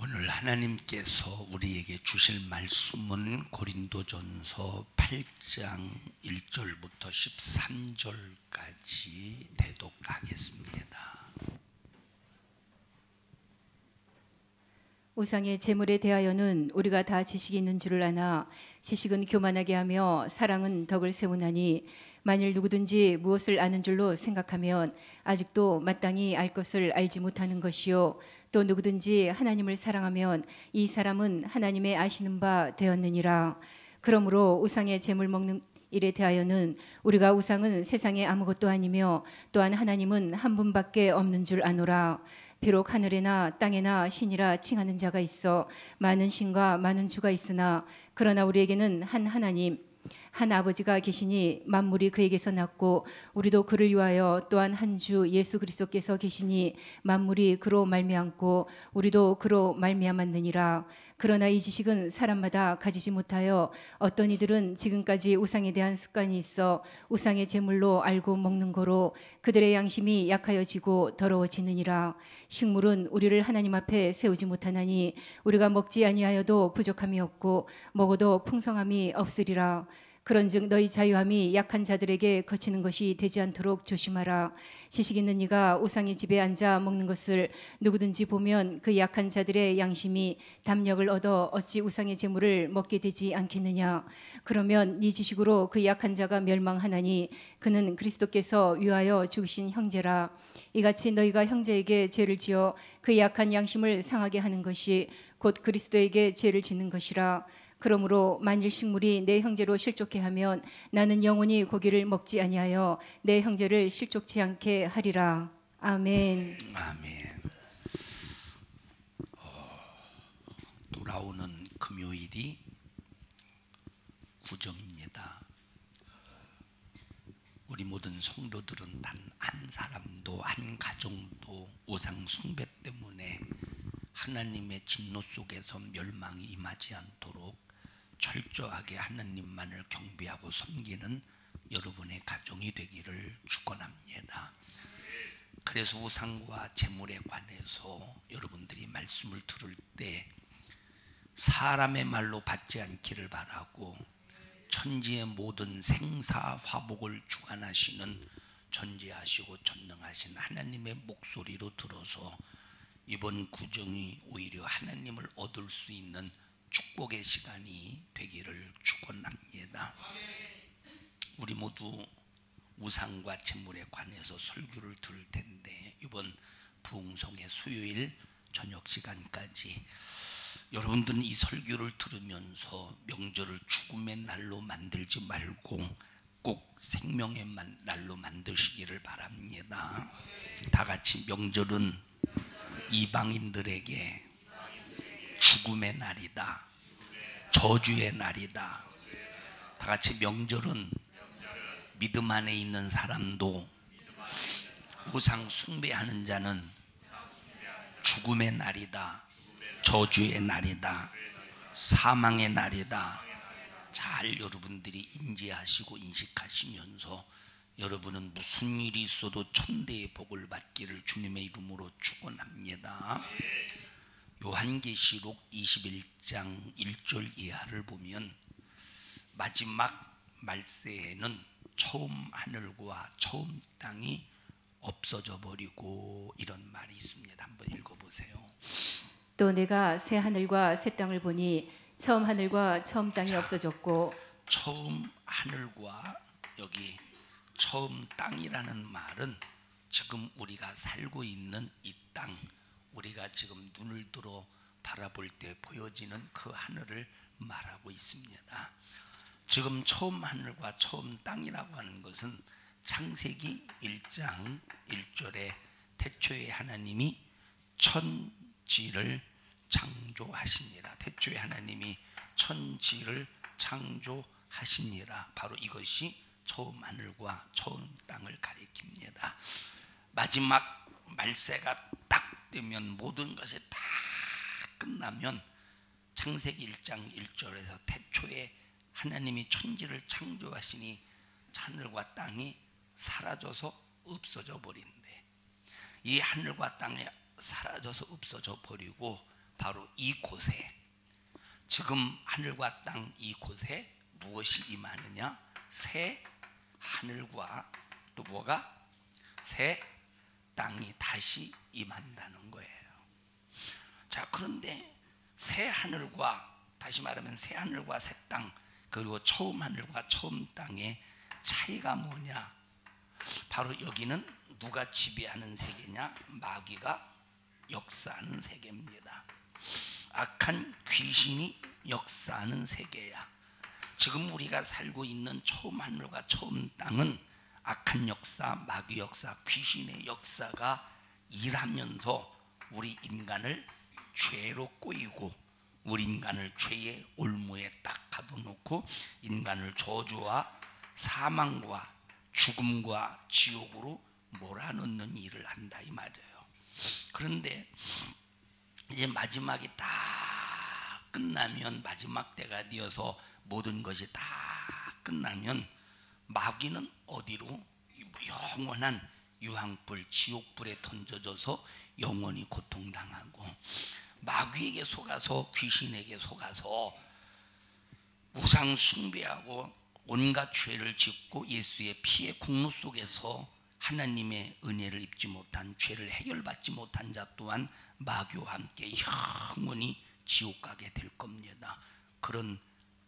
오늘 하나님께서 우리에게 주실 말씀은 고린도전서 8장 1절부터 13절까지 대독하겠습니다. 우상의 제물에 대하여는 우리가 다 지식이 있는 줄을 아나 지식은 교만하게 하며 사랑은 덕을 세우나니 만일 누구든지 무엇을 아는 줄로 생각하면 아직도 마땅히 알 것을 알지 못하는 것이요 또 누구든지 하나님을 사랑하면 이 사람은 하나님의 아시는 바 되었느니라. 그러므로 우상의 제물 먹는 일에 대하여는 우리가 우상은 세상에 아무것도 아니며 또한 하나님은 한 분밖에 없는 줄 아노라. 비록 하늘에나 땅에나 신이라 칭하는 자가 있어 많은 신과 많은 주가 있으나 그러나 우리에게는 한 하나님 한 아버지가 계시니 만물이 그에게서 났고 우리도 그를 위하여 또한 한 주 예수 그리스도께서 계시니 만물이 그로 말미암고 우리도 그로 말미암았느니라. 그러나 이 지식은 사람마다 가지지 못하여 어떤 이들은 지금까지 우상에 대한 습관이 있어 우상의 제물로 알고 먹는 거로 그들의 양심이 약하여지고 더러워지느니라. 식물은 우리를 하나님 앞에 세우지 못하나니 우리가 먹지 아니하여도 부족함이 없고 먹어도 풍성함이 없으리라. 그런즉 너희 자유함이 약한 자들에게 거치는 것이 되지 않도록 조심하라. 지식 있는 이가 우상의 집에 앉아 먹는 것을 누구든지 보면 그 약한 자들의 양심이 담력을 얻어 어찌 우상의 제물을 먹게 되지 않겠느냐. 그러면 이 지식으로 그 약한 자가 멸망하나니 그는 그리스도께서 위하여 죽으신 형제라. 이같이 너희가 형제에게 죄를 지어 그 약한 양심을 상하게 하는 것이 곧 그리스도에게 죄를 짓는 것이라. 그러므로 만일 식물이 내 형제로 실족해 하면 나는 영원히 고기를 먹지 아니하여 내 형제를 실족치 않게 하리라. 아멘. 아멘. 돌아오는 금요일이 구정입니다. 우리 모든 성도들은 단 한 사람도 한 가정도 우상 숭배 때문에 하나님의 진노 속에서 멸망이 임하지 않도록 철저하게 하나님만을 경배하고 섬기는 여러분의 가정이 되기를 축원합니다. 그래서 우상과 제물에 관해서 여러분들이 말씀을 들을 때 사람의 말로 받지 않기를 바라고 천지의 모든 생사 화복을 주관하시는 전지하시고 전능하신 하나님의 목소리로 들어서 이번 구정이 오히려 하나님을 얻을 수 있는 축복의 시간이 되기를 축원합니다. 우리 모두 우상과 제물에 관해서 설교를 들을 텐데 이번 부흥성의 수요일 저녁 시간까지 여러분들은 이 설교를 들으면서 명절을 죽음의 날로 만들지 말고 꼭 생명의 날로 만드시기를 바랍니다. 다 같이 명절은 이방인들에게 죽음의 날이다, 저주의 날이다. 다 같이 명절은 믿음 안에 있는 사람도 우상 숭배하는 자는 죽음의 날이다, 저주의 날이다, 사망의 날이다. 잘 여러분들이 인지하시고 인식하시면서 여러분은 무슨 일이 있어도 천대의 복을 받기를 주님의 이름으로 축원합니다. 요한계시록 21장 1절 이하를 보면 마지막 말세에는 처음 하늘과 처음 땅이 없어져 버리고 이런 말이 있습니다. 한번 읽어보세요. 또 내가 새 하늘과 새 땅을 보니 처음 하늘과 처음 땅이 없어졌고. 처음 하늘과 여기 처음 땅이라는 말은 지금 우리가 살고 있는 이 땅, 우리가 지금 눈을 들어 바라볼 때 보여지는 그 하늘을 말하고 있습니다. 지금 처음 하늘과 처음 땅이라고 하는 것은 창세기 1장 1절에 태초에 하나님이 천지를 창조하시니라. 태초에 하나님이 천지를 창조하시니라. 바로 이것이 처음 하늘과 처음 땅을 가리킵니다. 마지막 말세가 딱 되면 모든 것이 다 끝나면 창세기 1장 1절에서 태초에 하나님이 천지를 창조하시니 하늘과 땅이 사라져서 없어져 버린대. 이 하늘과 땅에 사라져서 없어져 버리고 바로 이곳에, 지금 하늘과 땅 이곳에 무엇이 임하느냐? 새 하늘과 또 뭐가? 새 땅이 다시 임한다는 거예요. 자, 그런데 새 하늘과, 다시 말하면 새 하늘과 새 땅, 그리고 처음 하늘과 처음 땅의 차이가 뭐냐? 바로 여기는 누가 지배하는 세계냐? 마귀가 역사하는 세계입니다. 악한 귀신이 역사하는 세계야. 지금 우리가 살고 있는 처음 하늘과 처음 땅은 악한 역사, 마귀 역사, 귀신의 역사가 일하면서 우리 인간을 죄로 꼬이고 우리 인간을 죄의 올무에 딱 가둬놓고 인간을 저주와 사망과 죽음과 지옥으로 몰아넣는 일을 한다 이 말이에요. 그런데 이제 마지막이 다 끝나면, 마지막 때가 되어서 모든 것이 다 끝나면 마귀는 어디로? 영원한 유황불, 지옥불에 던져져서 영원히 고통당하고, 마귀에게 속아서, 귀신에게 속아서 우상 숭배하고 온갖 죄를 짓고 예수의 피의 공로 속에서 하나님의 은혜를 입지 못한, 죄를 해결받지 못한 자 또한 마귀와 함께 영원히 지옥 가게 될 겁니다. 그런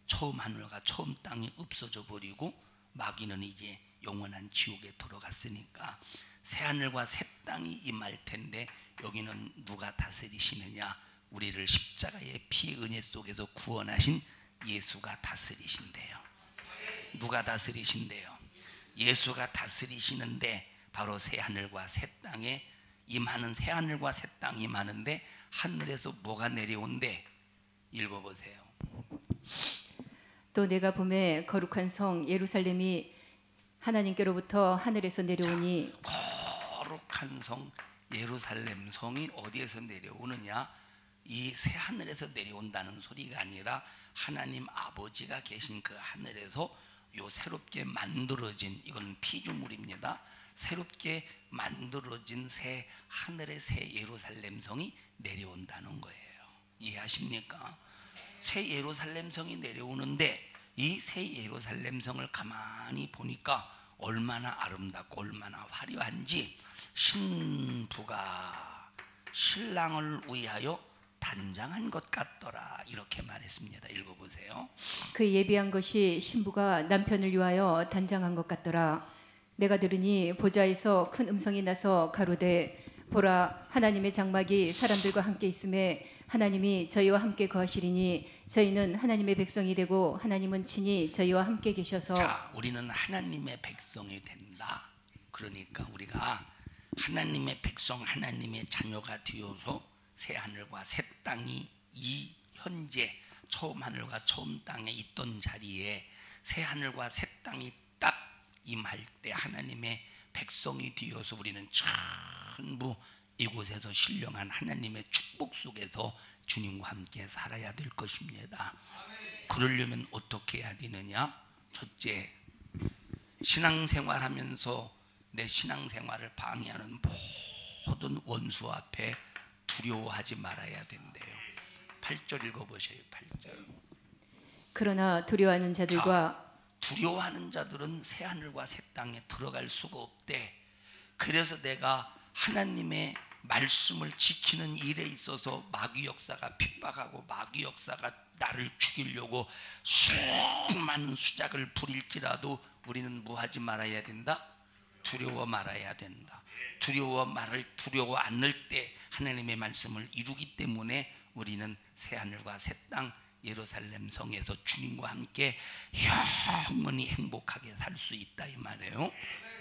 처음 하늘과 처음 땅이 없어져 버리고 마귀는 이제 영원한 지옥에 들어갔으니까 새 하늘과 새 땅이 임할 텐데, 여기는 누가 다스리시느냐? 우리를 십자가의 피의 은혜 속에서 구원하신 예수가 다스리신대요. 누가 다스리신대요? 예수가 다스리시는데, 바로 새 하늘과 새 땅에 임하는, 새 하늘과 새 땅이 임하는데 하늘에서 뭐가 내려온대? 읽어보세요. 또 내가 보매 거룩한 성 예루살렘이 하나님께로부터 하늘에서 내려오니. 자, 거룩한 성 예루살렘 성이 어디에서 내려오느냐? 이 새 하늘에서 내려온다는 소리가 아니라 하나님 아버지가 계신 그 하늘에서 요 새롭게 만들어진, 이건 피조물입니다. 새롭게 만들어진 새 하늘의 새 예루살렘 성이 내려온다는 거예요. 이해하십니까? 새 예루살렘 성이 내려오는데 이 새 예루살렘 성을 가만히 보니까 얼마나 아름답고 얼마나 화려한지, 신부가 신랑을 위하여 단장한 것 같더라, 이렇게 말했습니다. 읽어보세요. 그 예비한 것이 신부가 남편을 위하여 단장한 것 같더라. 내가 들으니 보좌에서 큰 음성이 나서 가로되, 보라, 하나님의 장막이 사람들과 함께 있음에 하나님이 저희와 함께 거하시리니 저희는 하나님의 백성이 되고 하나님은 친히 저희와 함께 계셔서. 자, 우리는 하나님의 백성이 된다. 그러니까 우리가 하나님의 백성, 하나님의 자녀가 되어서 새 하늘과 새 땅이 이 현재 처음 하늘과 처음 땅에 있던 자리에 새 하늘과 새 땅이 딱 임할 때 하나님의 백성이 되어서 우리는 전부 이곳에서 신령한 하나님의 축복 속에서 주님과 함께 살아야 될 것입니다. 그러려면 어떻게 해야 되느냐? 첫째, 신앙생활하면서 내 신앙생활을 방해하는 모든 원수 앞에 두려워하지 말아야 된대요. 8절 읽어보세요. 8절. 그러나 두려워하는 자들과. 자, 두려워하는 자들은 새 하늘과 새 땅에 들어갈 수가 없대. 그래서 내가 하나님의 말씀을 지키는 일에 있어서 마귀 역사가 핍박하고 마귀 역사가 나를 죽이려고 수많은 수작을 부릴지라도 우리는 뭐 하지 말아야 된다? 두려워 말아야 된다. 두려워 않을 때 하나님의 말씀을 이루기 때문에 우리는 새 하늘과 새 땅 예루살렘 성에서 주님과 함께 영원히 행복하게 살 수 있다 이 말이에요.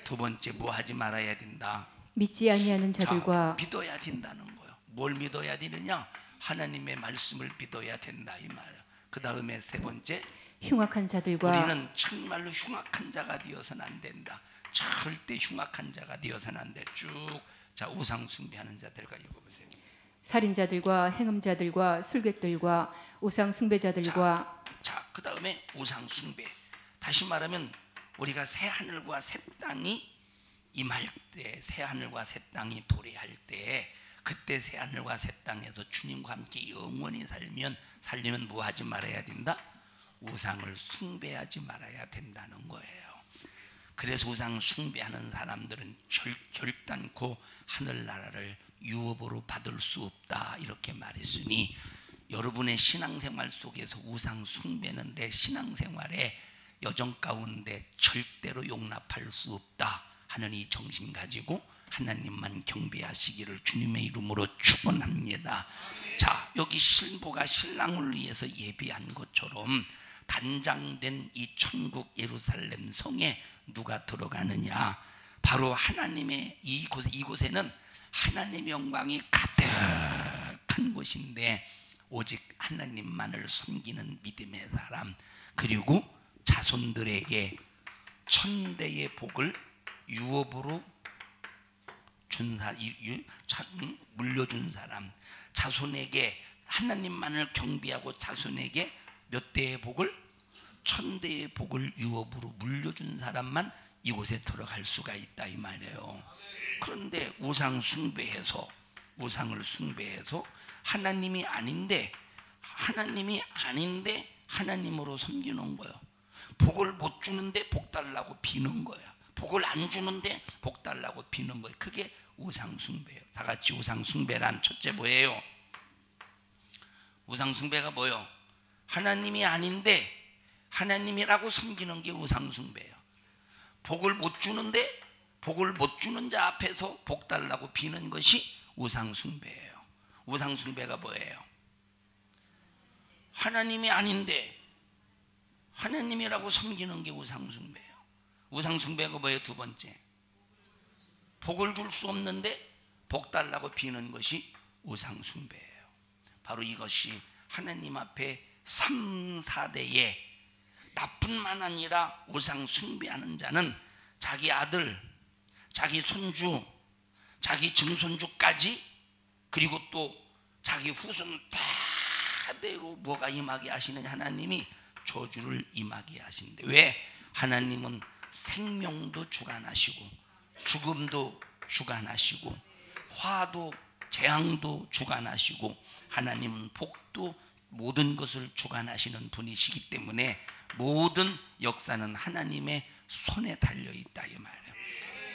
두 번째, 뭐 하지 말아야 된다? 믿지 아니하는 자들과. 자, 믿어야 된다는 거예요. 뭘 믿어야 되느냐? 하나님의 말씀을 믿어야 된다 이 말이에요. 그 다음에 세 번째, 흉악한 자들과. 우리는 정말로 흉악한 자가 되어서는 안 된다. 절대 흉악한 자가 되어서는 안 돼. 쭉, 자, 우상 숭배하는 자들과 읽어보세요. 살인자들과 행음자들과 술객들과 우상 숭배자들과. 자, 그 다음에 우상 숭배. 다시 말하면 우리가 새 하늘과 새 땅이 임할 때, 새 하늘과 새 땅이 도래할 때 그때 새하늘과 새 땅에서 주님과 함께 영원히 살려면 뭐 하지 말아야 된다? 우상을 숭배하지 말아야 된다는 거예요. 그래서 우상 숭배하는 사람들은 결단코 하늘나라를 유업으로 받을 수 없다 이렇게 말했으니, 여러분의 신앙생활 속에서 우상 숭배는 내 신앙생활의 여정 가운데 절대로 용납할 수 없다 하는 이 정신 가지고 하나님만 경배하시기를 주님의 이름으로 축원합니다. 자, 여기 신부가 신랑을 위해서 예비한 것처럼 단장된 이 천국 예루살렘 성에 누가 들어가느냐? 바로 하나님의 이곳에는 하나님의 영광이 가득한 곳인데 오직 하나님만을 섬기는 믿음의 사람, 그리고 자손들에게 천대의 복을 유업으로 물려준 사람, 자손에게 하나님만을 경배하고 자손에게 몇 대의 복을? 천대의 복을 유업으로 물려준 사람만 이곳에 들어갈 수가 있다 이 말이에요. 그런데 우상을 숭배해서 하나님이 아닌데 하나님으로 섬기는 거예요. 복을 못 주는데 복 달라고 비는 거야. 복을 안 주는데 복 달라고 비는 거예요. 그게 우상 숭배예요. 다 같이 우상 숭배란 첫째 뭐예요? 우상 숭배가 뭐예요? 하나님이 아닌데 하나님이라고 섬기는 게 우상 숭배예요. 복을 못 주는데 복을 못 주는 자 앞에서 복 달라고 비는 것이 우상 숭배예요. 우상 숭배가 뭐예요? 하나님이 아닌데 하나님이라고 섬기는 게 우상 숭배예요. 우상 숭배가 뭐예요? 두 번째, 복을 줄 수 없는데 복 달라고 비는 것이 우상 숭배예요. 바로 이것이 하나님 앞에 3, 4대에 나뿐만 아니라 우상 숭배하는 자는 자기 아들, 자기 손주, 자기 증손주까지, 그리고 또 자기 후손 다대로 뭐가 임하게 하시느냐? 하나님이 저주를 임하게 하신대. 왜? 하나님은 생명도 주관하시고 죽음도 주관하시고 화도 재앙도 주관하시고 하나님은 복도 모든 것을 주관하시는 분이시기 때문에 모든 역사는 하나님의 손에 달려있다 이 말이에요.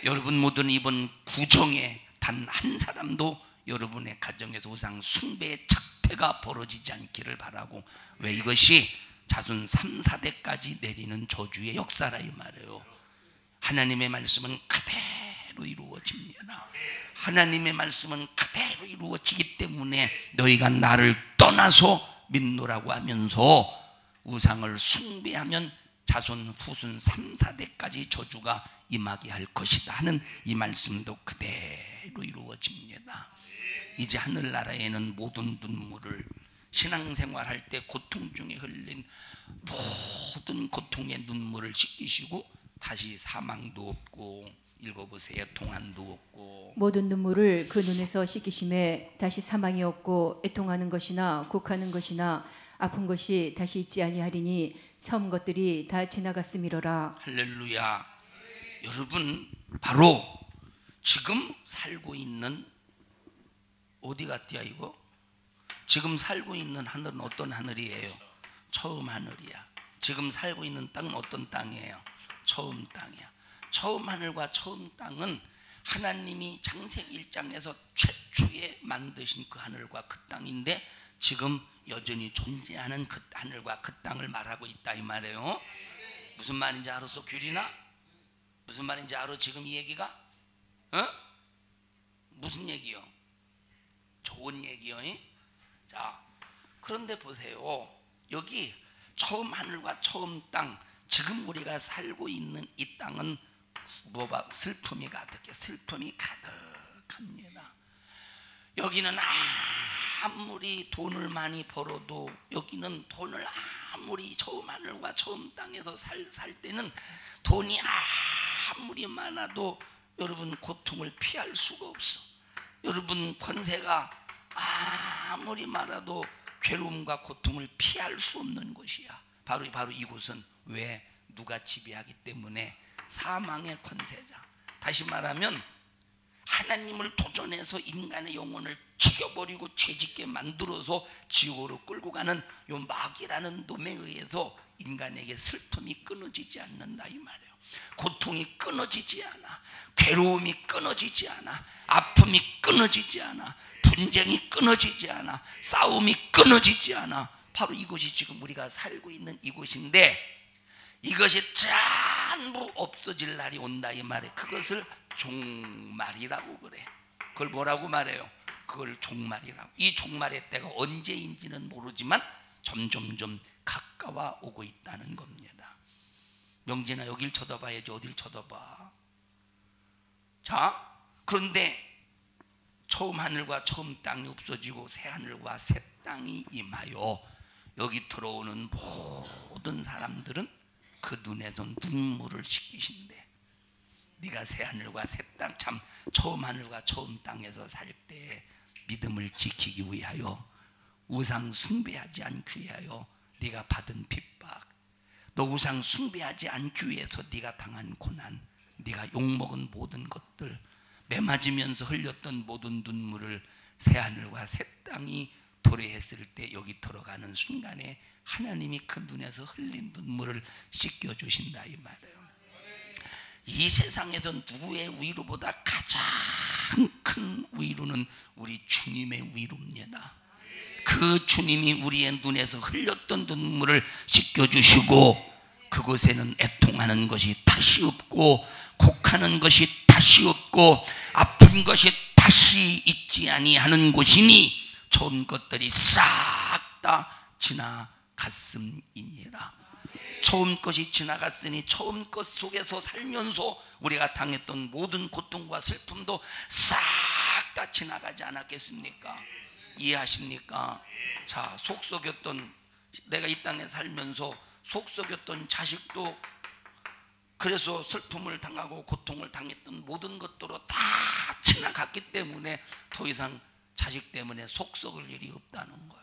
여러분 모든 이번 구정에 단 한 사람도 여러분의 가정에서 우상 숭배의 착태가 벌어지지 않기를 바라고, 왜? 이것이 자손 3, 4대까지 내리는 저주의 역사라 이 말이에요. 하나님의 말씀은 그대로 이루어집니다. 하나님의 말씀은 그대로 이루어지기 때문에 너희가 나를 떠나서 믿노라고 하면서 우상을 숭배하면 자손 후손 3, 4대까지 저주가 임하게 할 것이다 하는 이 말씀도 그대로 이루어집니다. 이제 하늘나라에는 모든 눈물을, 신앙생활할 때 고통 중에 흘린 모든 고통의 눈물을 씻기시고 다시 사망도 없고, 읽어보세요. 동안도 없고, 모든 눈물을 그 눈에서 씻기심에 다시 사망이 없고 애통하는 것이나 곡하는 것이나 아픈 것이 다시 있지 아니하리니 처음 것들이 다 지나갔음이로라. 할렐루야. 여러분 바로 지금 살고 있는, 어디 갔디야 이거? 지금 살고 있는 하늘은 어떤 하늘이에요? 처음 하늘이야. 지금 살고 있는 땅은 어떤 땅이에요? 처음 땅이야. 처음 하늘과 처음 땅은 하나님이 창세기 1장에서 최초에 만드신 그 하늘과 그 땅인데 지금 여전히 존재하는 그 하늘과 그 땅을 말하고 있다 이 말이에요. 무슨 말인지 알았어? 규리나? 무슨 말인지 알아? 지금 이 얘기가? 무슨 얘기요? 좋은 얘기요. 자, 그런데 보세요. 여기 처음 하늘과 처음 땅, 지금 우리가 살고 있는 이 땅은 슬픔이 가득해. 슬픔이 가득합니다. 여기는 아무리 돈을 많이 벌어도, 여기는 돈을 아무리 처음 하늘과 처음 땅에서 살 때는 돈이 아무리 많아도 여러분 고통을 피할 수가 없어. 여러분 권세가 아무리 많아도 괴로움과 고통을 피할 수 없는 곳이야. 바로 이곳은 왜? 누가 지배하기 때문에? 사망의 권세자. 다시 말하면 하나님을 도전해서 인간의 영혼을 죽여버리고 죄짓게 만들어서 지옥으로 끌고 가는 요 마귀라는 놈에 의해서 인간에게 슬픔이 끊어지지 않는다 이 말이에요. 고통이 끊어지지 않아. 괴로움이 끊어지지 않아. 아픔이 끊어지지 않아. 분쟁이 끊어지지 않아. 싸움이 끊어지지 않아. 바로 이곳이 지금 우리가 살고 있는 이곳인데, 이것이 전부 없어질 날이 온다 이 말이에요. 그것을 종말이라고 그래. 그걸 뭐라고 말해요? 그걸 종말이라고. 이 종말의 때가 언제인지는 모르지만 점점점 가까워 오고 있다는 겁니다. 명진아, 여길 쳐다봐야지 어딜 쳐다봐. 자, 그런데 처음 하늘과 처음 땅이 없어지고 새 하늘과 새 땅이 임하여 여기 들어오는 모든 사람들은 그 눈에서 눈물을 씻기신대. 네가 새 하늘과 새 땅, 참 처음 하늘과 처음 땅에서 살 때 믿음을 지키기 위하여, 우상 숭배하지 않기 위하여 네가 받은 핍박, 너 우상 숭배하지 않기 위해서 네가 당한 고난, 네가 욕먹은 모든 것들, 매맞으면서 흘렸던 모든 눈물을 새 하늘과 새 땅이 도래했을 때 여기 들어가는 순간에 하나님이 그 눈에서 흘린 눈물을 씻겨주신다 이 말이에요. 이 세상에서 누구의 위로보다 가장 큰 위로는 우리 주님의 위로입니다. 그 주님이 우리의 눈에서 흘렸던 눈물을 씻겨주시고, 그곳에는 애통하는 것이 다시 없고, 곡하는 것이 다시 없고, 아픈 것이 다시 있지 아니하는 곳이니 좋은 것들이 싹 다 지나갔음이니라. 처음 것이 지나갔으니 처음 것 속에서 살면서 우리가 당했던 모든 고통과 슬픔도 싹 다 지나가지 않았겠습니까? 이해하십니까? 자, 속썩였던, 내가 이 땅에 살면서 속썩였던 자식도 그래서 슬픔을 당하고 고통을 당했던 모든 것들로 다 지나갔기 때문에 더 이상 자식 때문에 속썩을 일이 없다는 거예요.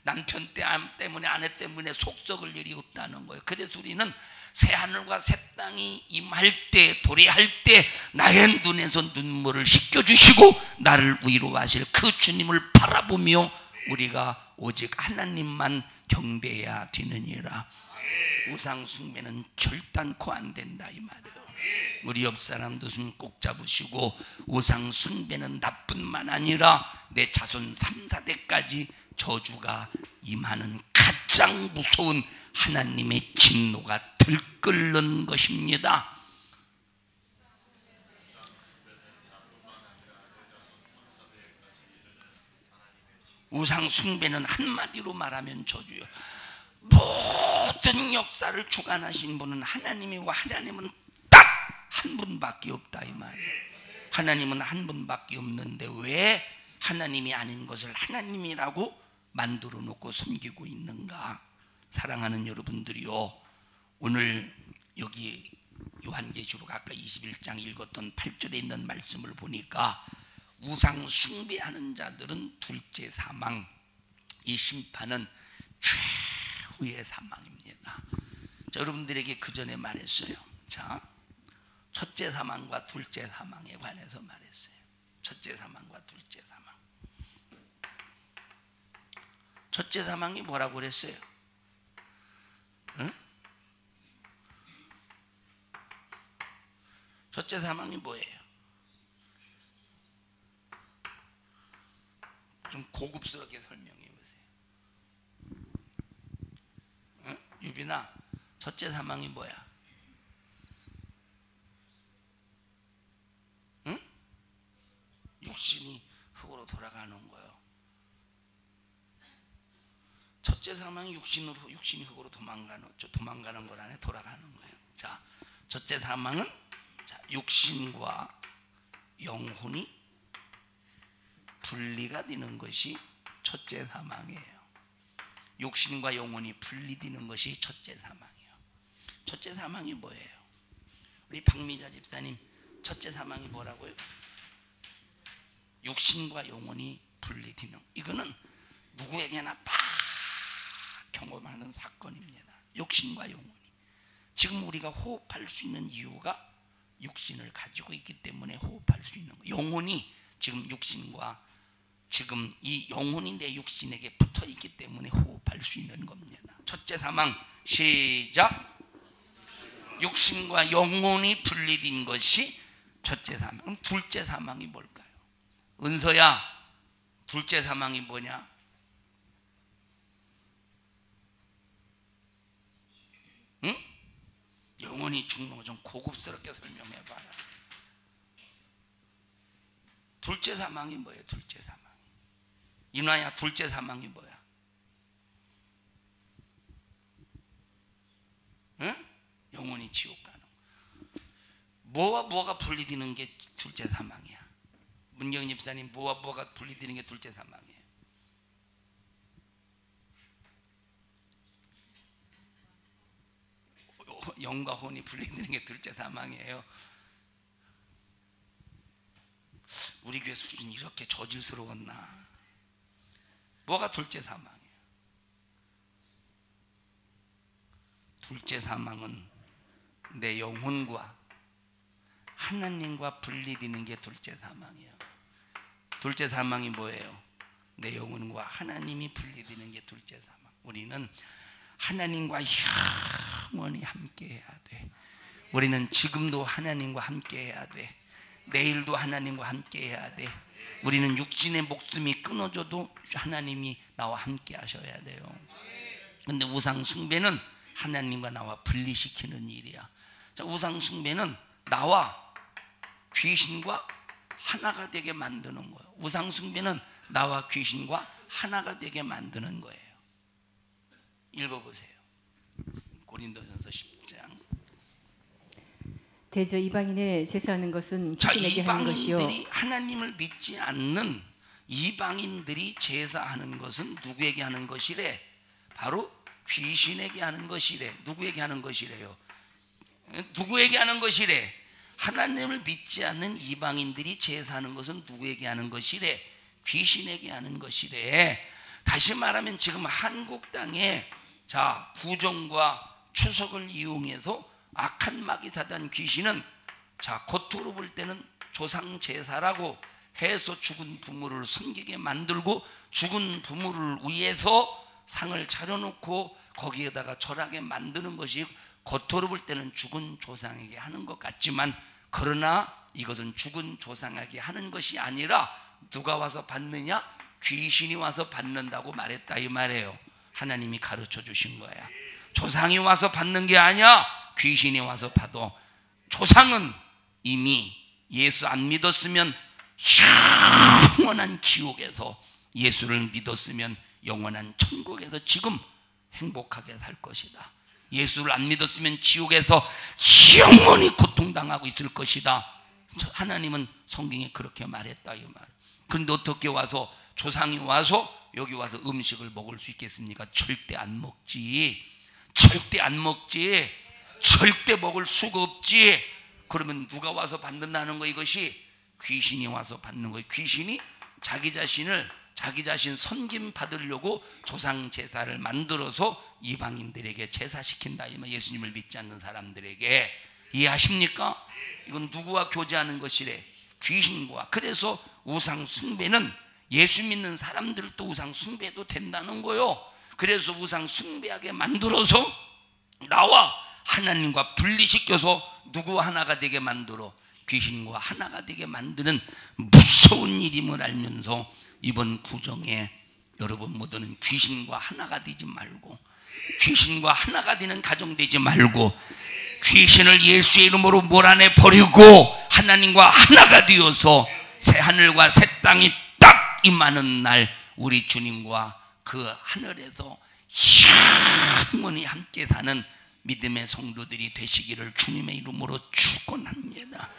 남편 때문에, 아내 때문에 속썩을 일이 없다는 거예요. 그래서 우리는 새 하늘과 새 땅이 임할 때, 도래할 때 나의 눈에서 눈물을 씻겨주시고 나를 위로하실 그 주님을 바라보며 우리가 오직 하나님만 경배해야 되느니라. 우상 숭배는 결단코 안 된다 이 말이에요. 우리 옆 사람도 손 꼭 잡으시고, 우상 숭배는 나뿐만 아니라 내 자손 3, 4대까지 저주가 임하는 가장 무서운 하나님의 진노가 들끓는 것입니다. 우상 숭배는 한마디로 말하면 저주요. 모든 역사를 주관하신 분은 하나님이고, 하나님은 딱 한 분밖에 없다 이 말이에요. 하나님은 한 분밖에 없는데 왜 하나님이 아닌 것을 하나님이라고 만들어 놓고 섬기고 있는가? 사랑하는 여러분들이요, 오늘 여기 요한계시록 아까 21장 읽었던 8절에 있는 말씀을 보니까 우상 숭배하는 자들은 둘째 사망, 이 심판은 최후의 사망입니다. 자, 여러분들에게 그 전에 말했어요. 자, 첫째 사망과 둘째 사망에 관해서 말했어요. 첫째 사망과 둘째 사망. 첫째 사망이 뭐라고 그랬어요? 응? 첫째 사망이 뭐예요? 좀 고급스럽게 설명해 보세요. 응? 유빈아, 첫째 사망이 뭐야? 응? 육신이 흙으로 돌아가는 거예요. 첫째 사망이 육신이 흙으로 도망가는 걸 안에 돌아가는 거예요. 자, 첫째 사망은 자, 육신과 영혼이 분리가 되는 것이 첫째 사망이에요. 육신과 영혼이 분리되는 것이 첫째 사망이에요. 첫째 사망이 뭐예요? 우리 박미자 집사님, 첫째 사망이 뭐라고요? 육신과 영혼이 분리되는, 이거는 누구에게나 다 경험하는 사건입니다. 육신과 영혼이. 지금 우리가 호흡할 수 있는 이유가 육신을 가지고 있기 때문에 호흡할 수 있는 거예요. 영혼이 지금 육신과 지금 이 영혼이 내 육신에게 붙어 있기 때문에 호흡할 수 있는 겁니다. 첫째 사망 시작. 육신과 영혼이 분리된 것이 첫째 사망. 그럼 둘째 사망이 뭘까요? 은서야, 둘째 사망이 뭐냐? 응? 영혼이 죽는 거 좀 고급스럽게 설명해봐라. 둘째 사망이 뭐예요? 둘째 사망. 인화야, 둘째 사망이 뭐야? 응? 영혼이 지옥 가는 거. 뭐와 뭐가 분리되는 게 둘째 사망이야? 문경인 집사님, 뭐와 뭐가 분리되는 게 둘째 사망이에요? 영과 혼이 분리되는 게 둘째 사망이에요. 우리 교회 수준이 이렇게 저질스러웠나? 뭐가 둘째 사망이에요? 둘째 사망은 내 영혼과 하나님과 분리되는 게 둘째 사망이에요. 둘째 사망이 뭐예요? 내 영혼과 하나님이 분리되는 게 둘째 사망. 우리는 하나님과 영원히 함께 해야 돼. 우리는 지금도 하나님과 함께 해야 돼. 내일도 하나님과 함께 해야 돼. 우리는 육신의 목숨이 끊어져도 하나님이 나와 함께 하셔야 돼요. 근데 우상 숭배는 하나님과 나와 분리시키는 일이야. 자, 우상 숭배는 나와 귀신과 하나가 되게 만드는 거예요. 우상 숭배는 나와 귀신과 하나가 되게 만드는 거예요. 읽어보세요. 고린도전서 10장. 대저 이방인의 제사하는 것은 귀신에게 하는 것이요. 이방인들이 하나님을 믿지 않는 이방인들이 제사하는 것은 누구에게 하는 것이래? 바로 귀신에게 하는 것이래. 누구에게 하는 것이래요? 누구에게 하는 것이래? 하나님을 믿지 않는 이방인들이 제사하는 것은 누구에게 하는 것이래? 귀신에게 하는 것이래. 다시 말하면 지금 한국 땅에 자 구정과 추석을 이용해서 악한 마귀사단 귀신은 자 겉으로 볼 때는 조상 제사라고 해서 죽은 부모를 섬기게 만들고 죽은 부모를 위해서 상을 차려놓고 거기에다가 절하게 만드는 것이 겉으로 볼 때는 죽은 조상에게 하는 것 같지만 그러나 이것은 죽은 조상에게 하는 것이 아니라 누가 와서 받느냐? 귀신이 와서 받는다고 말했다 이 말이에요. 하나님이 가르쳐 주신 거야. 조상이 와서 받는 게 아니야. 귀신이 와서 받아. 조상은 이미 예수 안 믿었으면 영원한 지옥에서, 예수를 믿었으면 영원한 천국에서 지금 행복하게 살 것이다. 예수를 안 믿었으면 지옥에서 영원히 고통당하고 있을 것이다. 하나님은 성경에 그렇게 말했다 이 말. 그런데 어떻게 와서 조상이 와서 여기 와서 음식을 먹을 수 있겠습니까? 절대 안 먹지. 절대 안 먹지. 절대 먹을 수가 없지. 그러면 누가 와서 받는다는 거? 이것이 귀신이 와서 받는 거예요. 귀신이 자기 자신 섬김 받으려고 조상 제사를 만들어서 이방인들에게 제사시킨다 이 말. 예수님을 믿지 않는 사람들에게. 이해하십니까? 이건 누구와 교제하는 것이래? 귀신과. 그래서 우상 숭배는 예수 믿는 사람들도 우상 숭배도 된다는 거요. 그래서 우상 숭배하게 만들어서 나와 하나님과 분리시켜서 누구 하나가 되게 만들어? 귀신과 하나가 되게 만드는 무서운 일임을 알면서 이번 구정에 여러분 모두는 귀신과 하나가 되지 말고, 귀신과 하나가 되는 가정 되지 말고, 귀신을 예수의 이름으로 몰아내 버리고 하나님과 하나가 되어서 새 하늘과 새 땅이 딱 임하는 날 우리 주님과 그 하늘에서 영원히 함께 사는 믿음의 성도들이 되시기를 주님의 이름으로 축원합니다.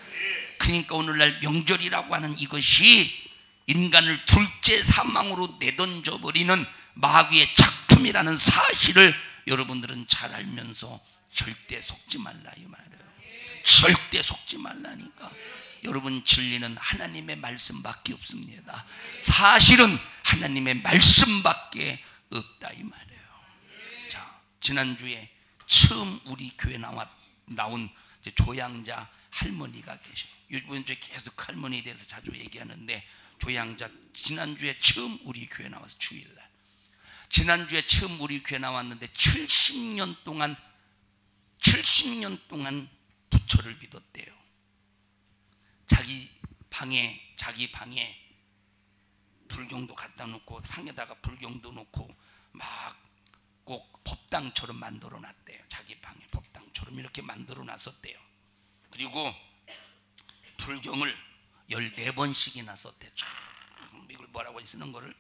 그러니까 오늘날 명절이라고 하는 이것이 인간을 둘째 사망으로 내던져 버리는 마귀의 작품이라는 사실을 여러분들은 잘 알면서 절대 속지 말라 이 말이에요. 절대 속지 말라니까. 여러분 진리는 하나님의 말씀밖에 없습니다. 사실은 하나님의 말씀밖에 없다 이 말이에요. 자, 지난주에 처음 우리 교회 나온 조양자 할머니가 계셔요. 이번 주에 계속 할머니에 대해서 자주 얘기하는데, 조양자 지난주에 처음 우리 교회 나와서 주일날, 지난주에 처음 우리 교회 나왔는데 70년 동안 부처를 믿었대요. 자기 방에 불경도 갖다 놓고 상에다가 불경도 놓고 막 꼭 법당처럼 만들어 놨대요. 자기 방에 법당처럼 이렇게 만들어 놨었대요. 그리고 불경을 14번씩이나 썼대. 이걸 뭐라고 쓰는 거를,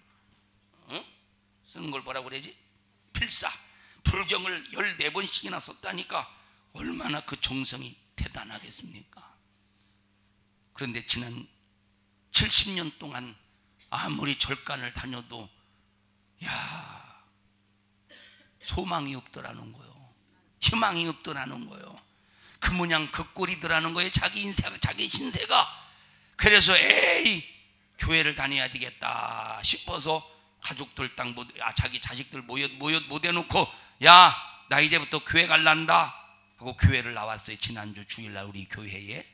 쓰는 걸 뭐라고 그러지? 필사. 불경을 14번씩이나 썼다니까 얼마나 그 정성이 대단하겠습니까? 그런데 지난 70년 동안 아무리 절간을 다녀도 소망이 없더라는 거요. 희망이 없더라는 거요. 그 모양 그 꼴이더라는 거예요. 자기 신세가. 그래서 교회를 다녀야 되겠다 싶어서 가족들 자기 자식들 못 해놓고, 야, 나 이제부터 교회 갈란다 하고 교회를 나왔어요. 지난주 주일날 우리 교회에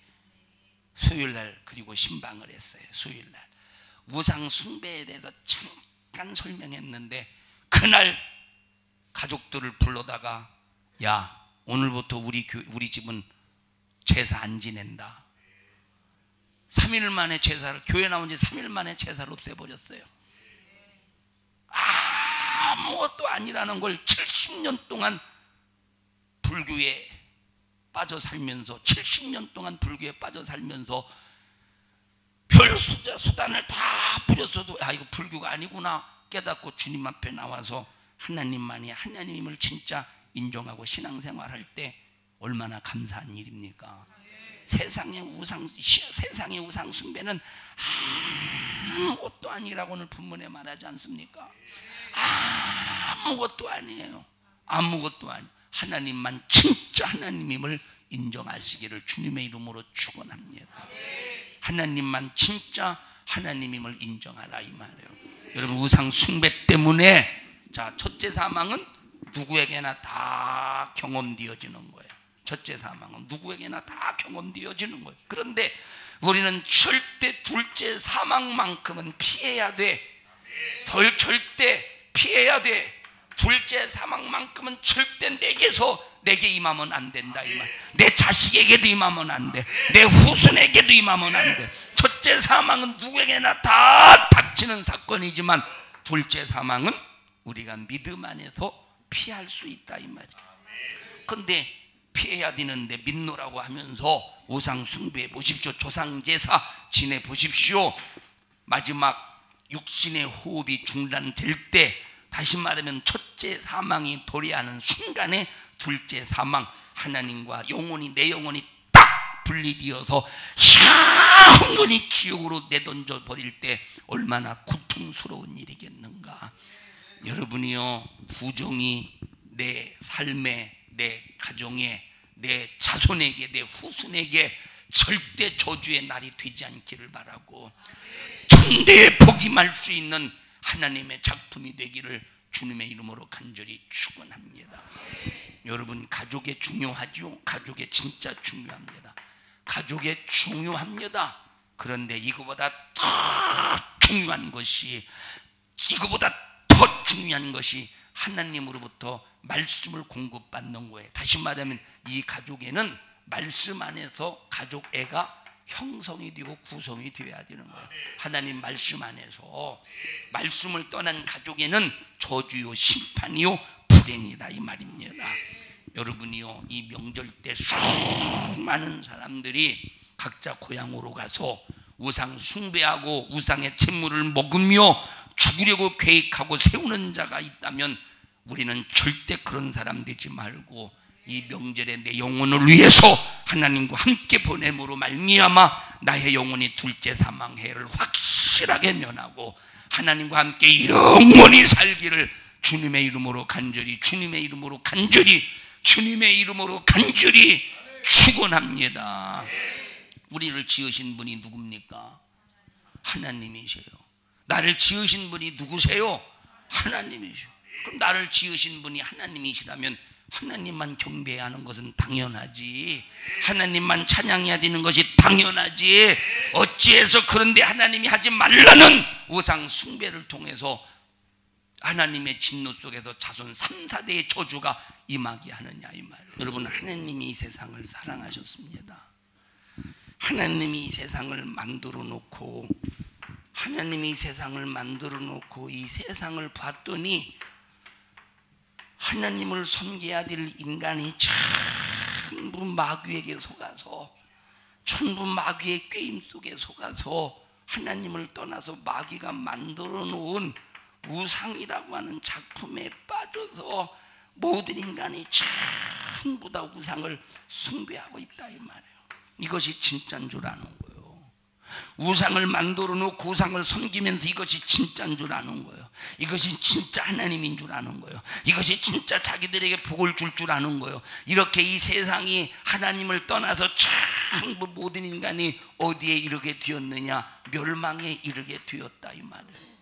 수요일날 그리고 신방을 했어요. 수요일날 우상 숭배에 대해서 잠깐 설명했는데, 그날 가족들을 불러다가, 야, 오늘부터 우리 집은 제사 안 지낸다. 3일 만에 교회 나온 지 3일 만에 제사를 없애버렸어요. 아무것도 아니라는 걸 70년 동안 불교에 빠져 살면서, 70년 동안 불교에 빠져 살면서 별 수단을 다 부렸어도 이거 불교가 아니구나 깨닫고 주님 앞에 나와서 하나님을 진짜 인정하고 신앙생활할 때 얼마나 감사한 일입니까? 세상의 우상 숭배는 아무것도 아니라고 오늘 본문에 말하지 않습니까? 아무것도 아니에요. 아무것도 아니에요. 하나님만 진짜 하나님임을 인정하시기를 주님의 이름으로 축원합니다. 하나님만 진짜 하나님임을 인정하라 이 말이에요. 여러분, 우상 숭배 때문에 첫째 사망은 누구에게나 다 경험되어지는 거예요. 첫째 사망은 누구에게나 다 경험되어지는 거예요. 그런데 우리는 절대 둘째 사망만큼은 피해야 돼. 절대 피해야 돼. 둘째 사망만큼은 절대 내게 임하면 안 된다 이 말. 내 자식에게도 임하면 안 돼. 내 후손에게도 임하면 안 돼. 첫째 사망은 누구에게나 다 닥치는 사건이지만 둘째 사망은 우리가 믿음 안에서 피할 수 있다 이 말이야. 근데 피해야 되는데 믿노라고 하면서 우상 숭배해 보십시오. 조상제사 지내 보십시오. 마지막 육신의 호흡이 중단될 때, 다시 말하면 첫째 사망이 도래하는 순간에 둘째 사망, 하나님과 내 영혼이 딱 분리되어서 영원히 지옥으로 내던져 버릴 때 얼마나 고통스러운 일이겠는가. 여러분이요, 부정이 내 삶에, 내 가정에, 내 자손에게, 내 후손에게 절대 저주의 날이 되지 않기를 바라고, 천대의 복이 말 수 있는 하나님의 작품이 되기를 주님의 이름으로 간절히 축원합니다. 여러분, 가족에 중요하죠? 가족에 진짜 중요합니다. 가족에 중요합니다. 그런데 이거보다 더 중요한 것이 하나님으로부터 말씀을 공급받는 거예요. 다시 말하면 이 가족에는 말씀 안에서 가족 애가 형성이 되고 구성이 되어야 되는 거예요. 하나님 말씀 안에서. 말씀을 떠난 가족에는 저주요 심판이요 불행이다 이 말입니다. 여러분이요, 이 명절 때 수많은 사람들이 각자 고향으로 가서 우상 숭배하고 우상의 재물을 먹으며 죽으려고 계획하고 세우는 자가 있다면 우리는 절대 그런 사람 되지 말고, 이 명절에 내 영혼을 위해서 하나님과 함께 보냄으로 말미암아 나의 영혼이 둘째 사망해를 확실하게 면하고 하나님과 함께 영원히 살기를 주님의 이름으로 간절히 축원합니다. 우리를 지으신 분이 누굽니까? 하나님이세요. 나를 지으신 분이 누구세요? 하나님이시오. 그럼 나를 지으신 분이 하나님이시라면 하나님만 경배해야 하는 것은 당연하지. 하나님만 찬양해야 되는 것이 당연하지. 어찌해서 그런데 하나님이 하지 말라는 우상 숭배를 통해서 하나님의 진노 속에서 자손 3, 4대의 저주가 임하게 하느냐 이 말이에요. 여러분, 하나님이 이 세상을 사랑하셨습니다. 하나님이 이 세상을 만들어 놓고 이 세상을 봤더니 하나님을 섬겨야 될 인간이 전부 마귀에게 속아서, 전부 마귀의 꾀임 속에 속아서 하나님을 떠나서 마귀가 만들어 놓은 우상이라고 하는 작품에 빠져서 모든 인간이 전부 다 우상을 숭배하고 있다 이 말이에요. 이것이 진짜인 줄 아는 거예요. 우상을 만들어 놓고 우상을 섬기면서 이것이 진짜인 줄 아는 거예요. 이것이 진짜 하나님인 줄 아는 거예요. 이것이 진짜 자기들에게 복을 줄 줄 아는 거예요. 이렇게 이 세상이 하나님을 떠나서 전부 모든 인간이 어디에 이르게 되었느냐? 멸망에 이르게 되었다 이 말이에요.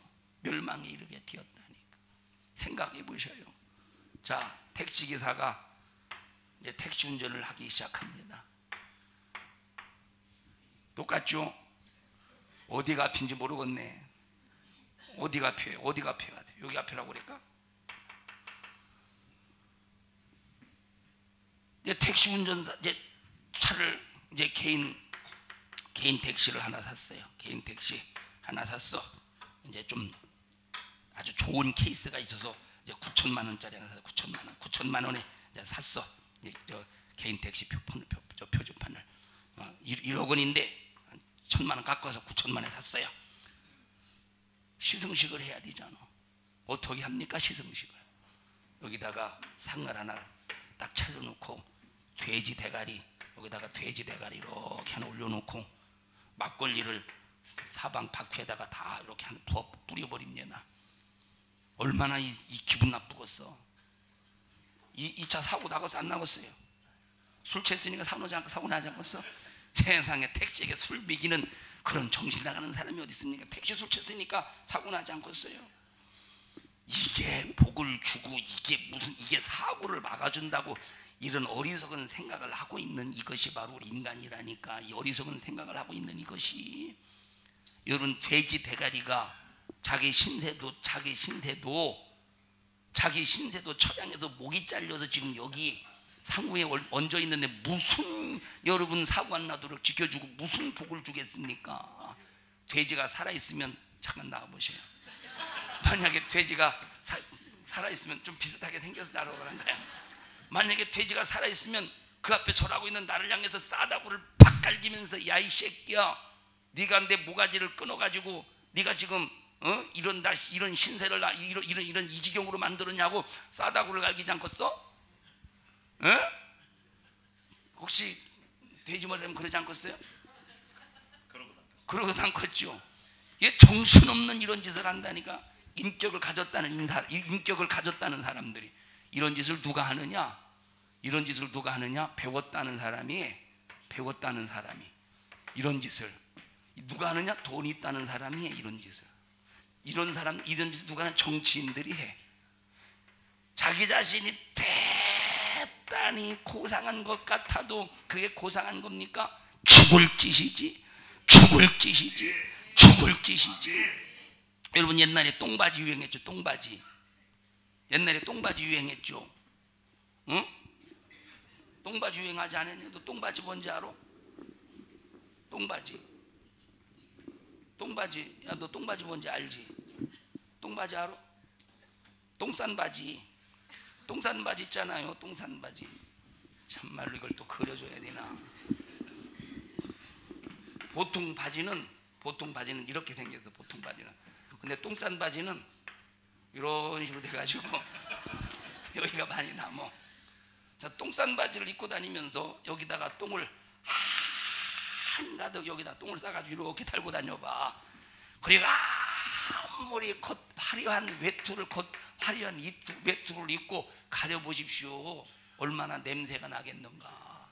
멸망에 이르게 되었다니까. 생각해 보셔요. 자, 택시기사가 이제 택시 운전을 하기 시작합니다. 똑같죠? 어디가 앞인지 모르겠네. 어디가 앞이에요? 어디가 앞에가 돼? 여기 앞이라고 그럴까? 이제 택시 운전사, 이제 차를 이제 개인 택시를 하나 샀어요. 개인 택시 하나 샀어. 이제 좀 아주 좋은 케이스가 있어서 이제 9천만 원짜리 하나 사서 9천만 원에 이제 샀어. 이제 저 개인 택시 표지판을 1억 원인데 1,000만 원 깎아서 9천만 원에 샀어요. 시승식을 해야 되잖아. 어떻게 합니까? 시승식을 여기다가 상을 하나 딱 차려놓고 돼지 대가리, 여기다가 돼지 대가리 이렇게 하나 올려놓고 막걸리를 사방 바퀴에다가 다 이렇게 하나 뿌려버립니다. 얼마나 이 기분 나쁘겠어. 이 차 사고 나갔어 안 나갔어요? 술 취했으니까 사고 나지 않겠어? 세상에 택시에게 술 먹이는 그런 정신 나가는 사람이 어디 있습니까? 택시 술 취했으니까 사고 나지 않겠어요? 이게 복을 주고 이게 사고를 막아준다고 이런 어리석은 생각을 하고 있는 이것이 바로 우리 인간이라니까. 이 어리석은 생각을 하고 있는 이것이, 여러분, 돼지 대가리가 자기 신세도 처량해서 목이 잘려서 지금 여기 상부에 얹어 있는데 무슨 여러분 사고 안 나도록 지켜주고 무슨 복을 주겠습니까? 돼지가 살아있으면 잠깐 나와보세요. 만약에 돼지가 살아있으면 좀 비슷하게 생겨서 날아오는 거야. 만약에 돼지가 살아있으면 그 앞에 절하고 있는 나를 향해서 싸다구를 팍 갈기면서 야 이 새끼야, 네가 내 모가지를 끊어가지고 네가 지금 이런 신세를 이런 이 지경으로 만들었냐고 싸다구를 갈기지 않겠어? 혹시 돼지머리라면 그러지 않겠어요? 그러고도 않겠죠. 얘 정신없는 이런 짓을 한다니까. 인격을 가졌다는 사람들이 이런 짓을 누가 하느냐? 배웠다는 사람이 이런 짓을 누가 하느냐? 돈이 있다는 사람이 이런 짓을. 이런 짓을 누가 하는? 정치인들이 해. 자기 자신이 대단히 고상한 것 같아도 그게 고상한 겁니까? 죽을 짓이지. 여러분, 옛날에 똥바지 유행했죠. 옛날에 똥바지 유행했죠. 응? 똥바지 유행하지 않았냐? 너 똥바지 뭔지 알아? 똥바지. 야, 너 똥바지 뭔지 알지? 똥바지 알아? 똥싼 바지 있잖아요. 똥싼 바지. 참말로 이걸 또 그려줘야 되나? 보통 바지는 이렇게 생겨서 보통 바지는. 근데 똥싼 바지는 이런 식으로 돼가지고 여기가 많이 남어. 자, 똥싼 바지를 입고 다니면서 여기다가 똥을 한가득 여기다 똥을 싸가지고 이렇게 달고 다녀봐. 그리고 아무리 화려한 외투를 입고 가려보십시오. 얼마나 냄새가 나겠는가.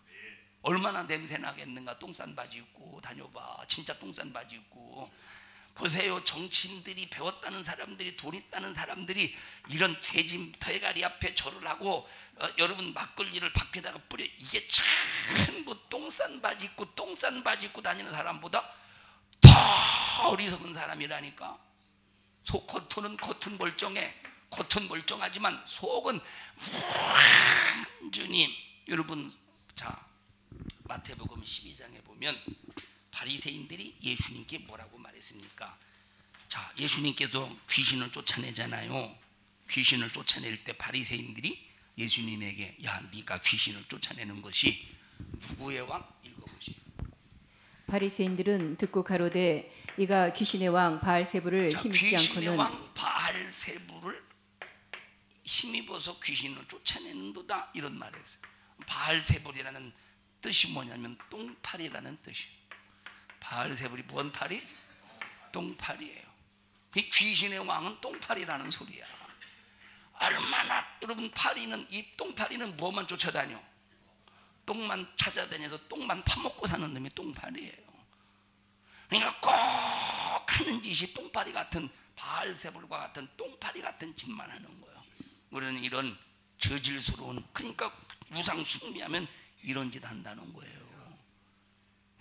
똥싼 바지 입고 다녀봐. 진짜 똥싼 바지 입고 보세요. 정치인들이, 배웠다는 사람들이, 돈 있다는 사람들이 이런 돼지 대가리 앞에 절을 하고 여러분 막걸리를 밖에다가 뿌려. 이게 전부 똥싼 바지 입고 똥싼 바지 입고 다니는 사람보다 더 어리석은 사람이라니까. 겉은 멀쩡해. 겉은 멀쩡하지만 속은 완전히. 여러분, 자, 마태복음 12장에 보면 바리새인들이 예수님께 뭐라고 말했습니까? 자, 예수님께서 귀신을 쫓아내잖아요. 귀신을 쫓아낼 때 바리새인들이 예수님에게, 야, 네가 귀신을 쫓아내는 것이 누구의 왕? 읽어보시오. 바리새인들은 듣고 가로되 이가 귀신의 왕 바알세불을 힘입지 귀신의 않고는 왕 바알세불을 힘입어서 귀신을 쫓아내는도다, 이런 말을 했어요. 바알세불이라는 뜻이 뭐냐면 똥파리라는 뜻이에요. 바알세불이 뭔 파리? 똥파리예요. 귀신의 왕은 똥파리라는 소리야. 얼마나, 여러분, 이 똥파리는 뭐만 쫓아다녀? 똥만 찾아다녀서 똥만 파먹고 사는 놈이 똥파리예요. 그러니까 꼭 하는 짓이 똥파리 같은, 바알세불과 같은 똥파리 같은 짓만 하는 거예요. 우리는 이런 저질스러운, 그러니까 우상 숭배하면 이런 짓 한다는 거예요.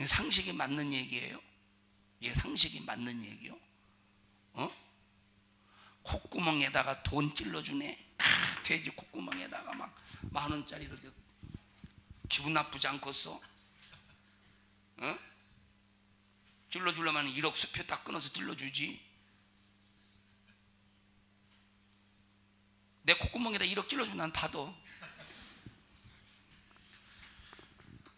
상식이 맞는 얘기예요? 이게 상식이 맞는 얘기요? 콧구멍에다가 돈 찔러주네. 돼지 콧구멍에다가 막 10,000원짜리를 기분 나쁘지 않겠어? 찔러주려면 1억 수표 딱 끊어서 찔러주지. 내 콧구멍에다 1억 찔러주면 난 받아.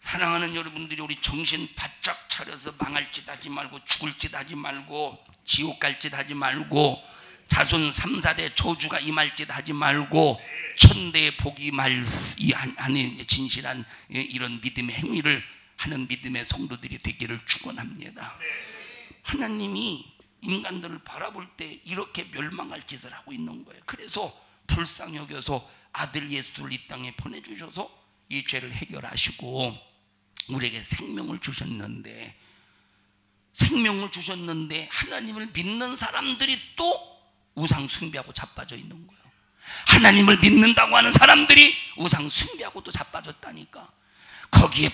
사랑하는 여러분들이, 우리 정신 바짝 차려서 망할 짓 하지 말고, 죽을 짓 하지 말고, 지옥 갈 짓 하지 말고, 자손 3, 4대 저주가 임할 짓 하지 말고, 천대의 복이 임할 하는 진실한 이런 믿음의 행위를 하는 믿음의 성도들이 되기를 축원합니다. 하나님이 인간들을 바라볼 때 이렇게 멸망할 짓을 하고 있는 거예요. 그래서 불쌍히 여겨서 아들 예수를 이 땅에 보내주셔서 이 죄를 해결하시고 우리에게 생명을 주셨는데, 하나님을 믿는 사람들이 또 우상 숭배하고 자빠져 있는 거예요. 하나님을 믿는다고 하는 사람들이 우상 숭배하고 또 자빠졌다니까. 거기에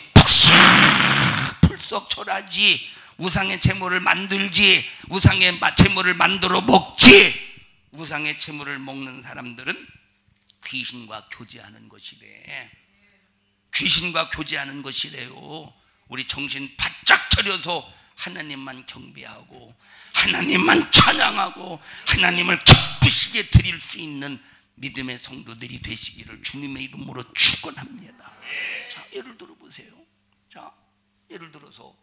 풀썩 절하지, 우상의 제물을 만들지, 우상의 제물을 만들어 먹지. 우상의 제물을 먹는 사람들은 귀신과 교제하는 것이래. 귀신과 교제하는 것이래요. 우리 정신 바짝 차려서 하나님만 경배하고 하나님만 찬양하고 하나님을 기쁘시게 드릴 수 있는 믿음의 성도들이 되시기를 주님의 이름으로 축원합니다. 자, 예를 들어 보세요. 자, 예를 들어서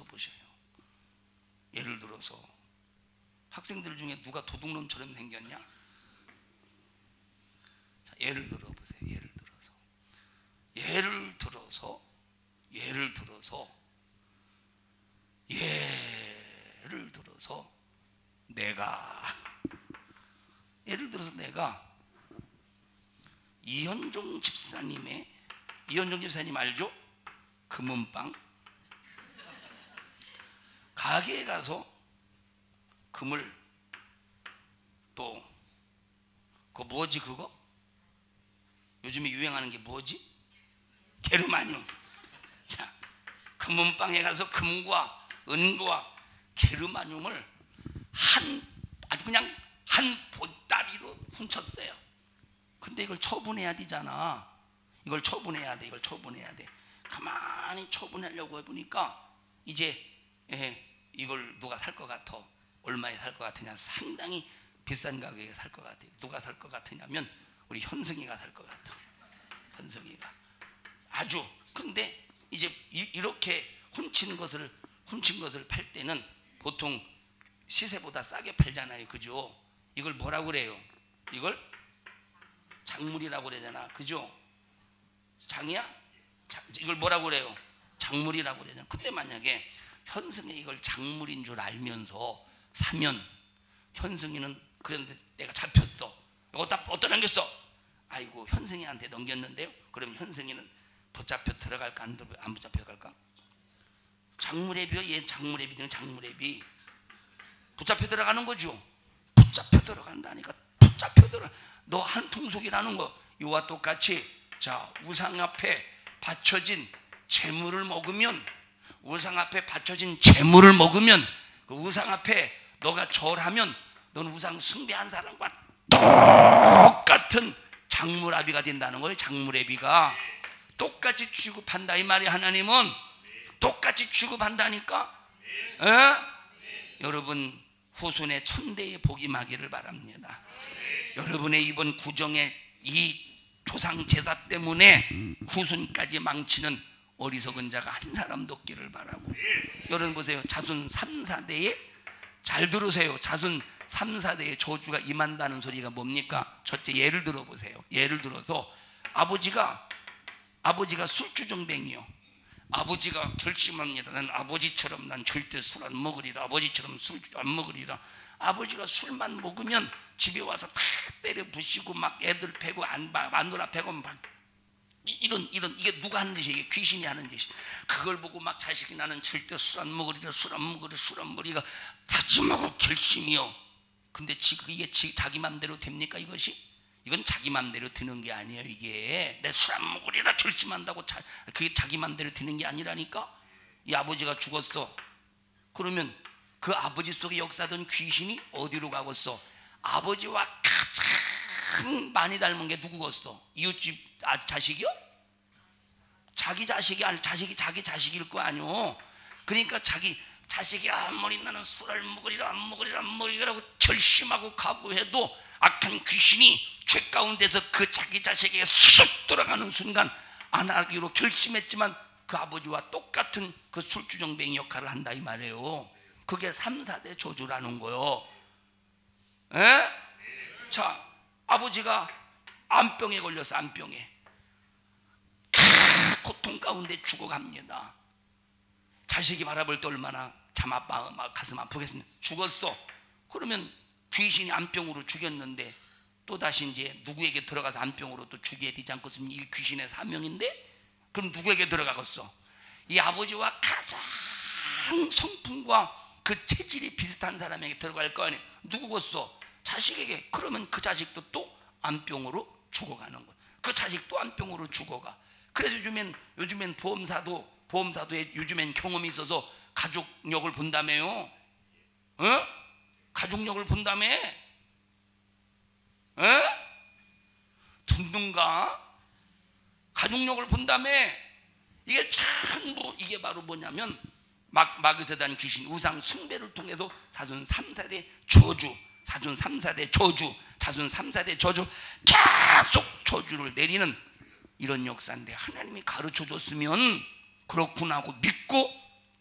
보셔요. 예를 들어서 학생들 중에 누가 도둑놈처럼 생겼냐? 자, 예를 들어 보세요. 예를 들어서 내가 이현종 집사님 알죠? 금은방 가게에 가서 금을 또 그거 뭐지? 그거 요즘에 유행하는 게 뭐지? 게르마늄. 자, 금은방에 가서 금과 은과 게르마늄을 아주 그냥 한 보따리로 훔쳤어요. 근데 이걸 처분해야 되잖아. 이걸 처분해야 돼. 가만히 처분하려고 해보니까 이제 이걸 누가 살 것 같아? 얼마에 살 것 같으냐? 상당히 비싼 가격에 살 것 같아요. 누가 살 것 같으냐면 우리 현승이가 살 것 같아. 현승이가 아주. 근데 이제 이렇게 훔친 것을 팔 때는 보통 시세보다 싸게 팔잖아요, 그죠? 이걸 뭐라고 그래요? 이걸 작물이라고 그러잖아, 그죠? 장이야? 이걸 뭐라고 그래요? 작물이라고 그러잖아. 근데 만약에 현승이 이걸 작물인 줄 알면서 사면, 현승이는 그런데 내가 잡혔어. 어디다 남겼어? 아이고, 현승이한테 넘겼는데요. 그럼 현승이는 붙잡혀 들어갈까 안 붙잡혀 갈까? 장무레비요. 얘 장무레비는 장무레비. 붙잡혀 들어가는 거죠. 붙잡혀 들어간다니까. 붙잡혀 들어. 너 한 통속이라는 거. 이와 똑같이 자, 우상 앞에 바쳐진 재물을 먹으면, 우상 앞에 바쳐진 재물을 먹으면, 그 우상 앞에 너가 절하면 너는 우상 숭배한 사람과 똑같은 장무라비가 된다는 거예요. 장무레비가 똑같이 취급한다 이 말이. 하나님은 똑같이 취급한다니까. 여러분 후손의 천대의 복이 임하기를 바랍니다. 여러분의 이번 구정의 이 조상 제사 때문에 후손까지 망치는 어리석은 자가 한 사람도 없기를 바라고. 여러분 보세요. 자손 3, 4대에 잘 들으세요. 자손 3, 4대에 저주가 임한다는 소리가 뭡니까? 첫째 예를 들어보세요. 예를 들어서 아버지가 술주정뱅이요. 아버지가 결심합니다. 난 아버지처럼 난 절대 술 안 먹으리라. 아버지처럼 술 안 먹으리라. 아버지가 술만 먹으면 집에 와서 다 때려 부시고 막 애들 패고 마누라 패고 막 이런 이게 누가 하는 짓이야? 이게 귀신이 하는 짓이. 그걸 보고 막 자식이 나는 절대 술 안 먹으리라. 술 안 먹으리라. 다짐하고 결심이요. 근데 이게 자기 맘대로 됩니까 이것이? 이건 자기 맘대로 드는 게 아니에요. 이게 내 술 안 먹으리라 결심한다고 그게 자기 맘대로 드는 게 아니라니까. 이 아버지가 죽었어. 그러면 그 아버지 속에 역사던 귀신이 어디로 가겠어? 아버지와 가장 많이 닮은 게 누구겠어? 이웃집 자식이요? 자기 자식이 아니 자기 자식일 거 아니오. 그러니까 자기 자식이 아무리 나는 술을 먹으리라 안 먹으리라고 결심하고 각오해도 악한 귀신이 죄 가운데서 그 자기 자식에게 쑥 들어가는 순간 안 하기로 결심했지만 그 아버지와 똑같은 그 술주정뱅이 역할을 한다 이 말이에요. 그게 3, 4대 저주라는 거요. 자, 아버지가 암병에 걸려서 암병에 고통 가운데 죽어갑니다. 자식이 바라볼 때 얼마나 참 가슴 아프겠습니까? 죽었어. 그러면 귀신이 암병으로 죽였는데 또 다시 이제 누구에게 들어가서 암병으로 또 죽여야 되지 않겠습니까? 이게 귀신의 사명인데 그럼 누구에게 들어가겠어? 이 아버지와 가장 성품과 그 체질이 비슷한 사람에게 들어갈 거 아니에요. 누구겠어? 자식에게. 그러면 그 자식도 또 암병으로 죽어가는 거예요. 그 자식도 암병으로 죽어가. 그래서 요즘엔 보험사도에 요즘엔 경험이 있어서 가족력을 본다며요. 가족력을 본다며? 듣는가? 가족력을 본다며? 이게 전부 이게 바로 뭐냐면 마귀세단 귀신 우상 숭배를 통해서 자손 3, 4대 저주, 자손 3, 4대 저주, 자손 3, 4대 저주, 계속 저주를 내리는 이런 역사인데 하나님이 가르쳐 줬으면 그렇구나 하고 믿고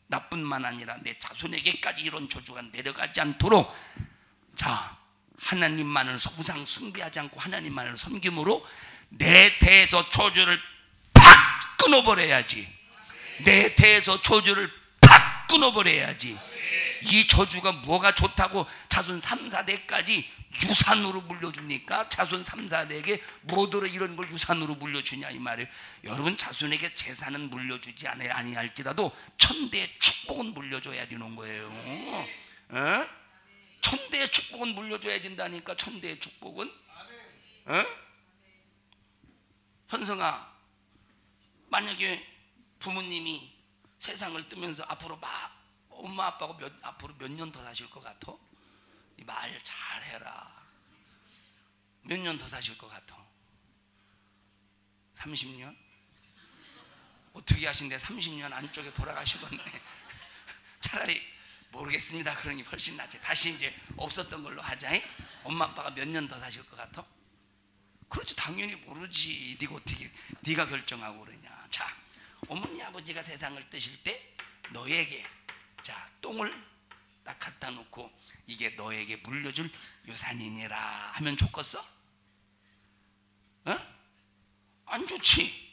나뿐만 아니라 내 자손에게까지 이런 저주가 내려가지 않도록 자 하나님만을 우상 숭배하지 않고 하나님만을 섬김으로 내 대에서 저주를 팍 끊어버려야지. 내 대에서 저주를 팍 끊어버려야지. 이 저주가 뭐가 좋다고 자손 3, 4대까지 유산으로 물려줍니까? 자손 3, 4대에게 뭐더러 이런 걸 유산으로 물려주냐 이 말이에요. 여러분 자손에게 재산은 물려주지 아니할지라도 천대의 축복은 물려줘야 되는 거예요. 천대의 축복은 물려줘야 된다니까. 천대의 축복은. 현성아, 만약에 부모님이 세상을 뜨면서 앞으로 엄마 아빠가 앞으로 몇 년 더 사실 것 같아? 말 잘해라. 몇 년 더 사실 것 같아? 30년? 어떻게 하신대? 30년 안쪽에 돌아가시겠네. 차라리 모르겠습니다. 그러니 훨씬 낫지. 다시 이제 없었던 걸로 하자. 엄마 아빠가 몇 년 더 사실 것 같아? 그렇지, 당연히 모르지. 네가 어떻게 네가 결정하고 그러냐. 자, 어머니 아버지가 세상을 뜨실 때 너에게 자 똥을 딱 갖다 놓고 이게 너에게 물려줄 유산이니라 하면 좋겠어? 안 좋지.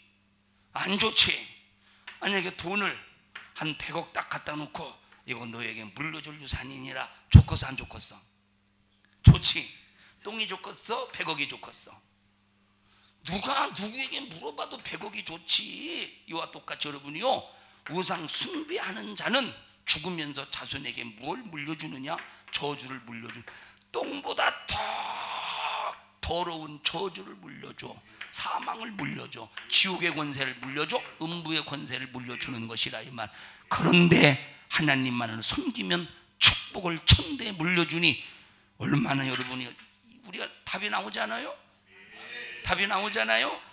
안 좋지. 만약에 돈을 한 100억 딱 갖다 놓고 이거 너에게 물려줄 유산이니라 좋겠어 안 좋겠어? 좋지. 똥이 좋겠어 100억이 좋겠어? 누가 누구에게 물어봐도 100억이 좋지. 이와 똑같이 여러분이요 우상 숭배하는 자는 죽으면서 자손에게 뭘 물려주느냐? 저주를 물려주. 똥보다 더 더러운 저주를 물려줘. 사망을 물려줘. 지옥의 권세를 물려줘. 음부의 권세를 물려주는 것이라 이 말. 그런데 하나님만을 섬기면 축복을 천대에 물려주니 얼마나 여러분이 우리가 답이 나오잖아요. 답이 나오잖아요.